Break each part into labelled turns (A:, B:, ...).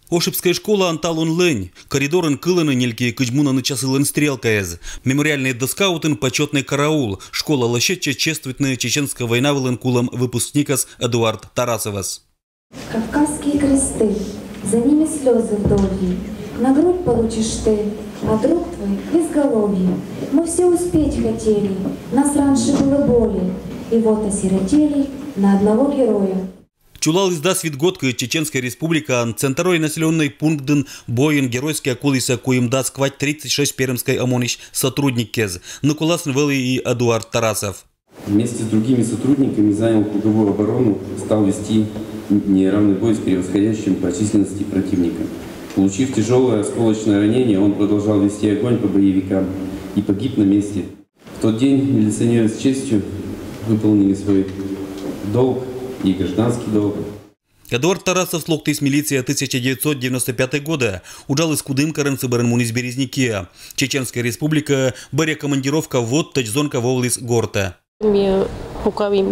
A: Ошибская школа анталон лынь, коридорын кылыны нельки кыджмунаны часылын стрелкаез, мемориальный доскаутын почетный караул, школа лощетче чествуйтны чеченская война вылын кулом выпускникас Эдуард Тарасовас.
B: Кавказские кресты, за ними слезы долгие, на грудь получишь ты, а друг твой безголовье. Мы все успеть хотели, нас раньше было более, и вот осиротели на одного героя.
A: Чулал издас видгодка Чеченская республика, центровой населенный пунктын боин геройский акулиса, коим даст квать 36 пермской омонищ сотрудник кез, Николас Нвелы и Эдуард Тарасов.
C: Вместе с другими сотрудниками занял круговую оборону, стал вести неравный бой с превосходящим по численности противником. Получив тяжелое осколочное ранение, он продолжал вести огонь по боевикам и погиб на месте. В тот день милиционеры с честью выполнили свой долг и гражданский долг.
A: Эдуард Тарасов слугты с милиции 1995 года ужал из Кудымкарен Цибаренмунис Березники. Чеченская республика баря командировка вот тачзонка вовлис горта.
D: Пока мы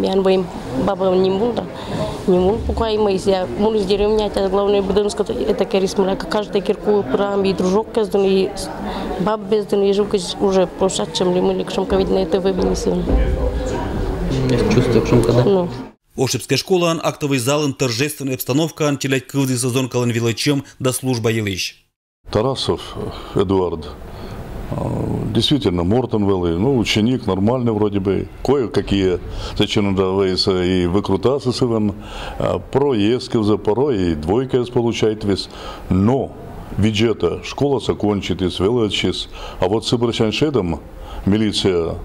D: из деревни, это главное будем сказать, это карисма, каждый кирку прям и дружок каздан и баб бездан и жук уже прошедшим ли мы ликшом ковидно это выбились.
A: Чувство шумка, да? Ошибская школа, актовый зал, торжественная обстановка, антилять кывды сезон колон вилачем до служба елищ.
E: Тарасов Эдуард. Действительно, Мортонвеллы, ученик, нормальный вроде бы, кое-какие зачинуваются и выкрутасы с им, проездки за порой и двойка получает вес, но бюджета школа закончит, величис, а вот с Ибрачаншедом милиция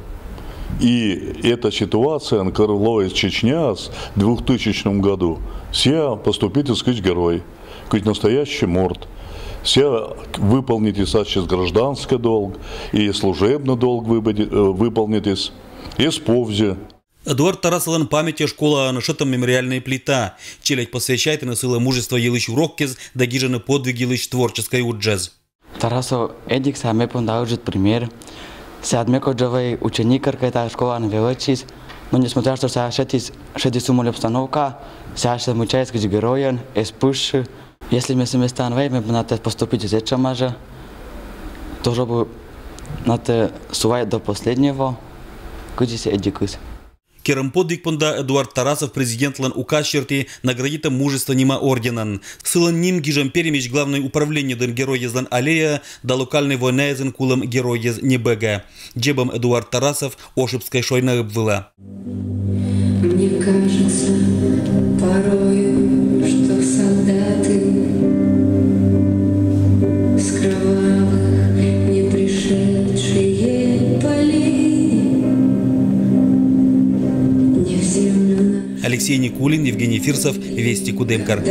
E: и эта ситуация, Крыло из Чечня в 2000 году, все поступить и сказать герой, как настоящий морд. Все выполните сейчас гражданский долг, и служебный долг выполните, и сповзи.
A: Эдуард Тарасован памяти школа нашитом мемориальная плита. Челядь посвящает и насыла мужество елыч уроккез, да гижаны подвиг елыч творческой уджез.
F: Тарасов Эдик саме пондауджит пример. Сядмеко джавей ученик какая-то школа на величис, но несмотря что шеди суммали обстановка, сейчас мучается как героен, эспуши. Если мы сами станем, мы надо поступить из этого, тоже бы надо сувать до последнего, куда се эдикус.
A: Керам подвиг понда Эдуард Тарасов президент лан указ черти наградита мужество нима орденан. Сылан ним гижам перемещ главное управление ден герой езлан аллея, да локальной война езен кулам герой ез небега. Джебам Эдуард Тарасов Ошибская шойна обвела.
B: Мне кажется порою, что солдаты с кровавых не пришедшие полей не в землю.
A: Алексей Никулин, Евгений Фирсов, Вести Кудымкар.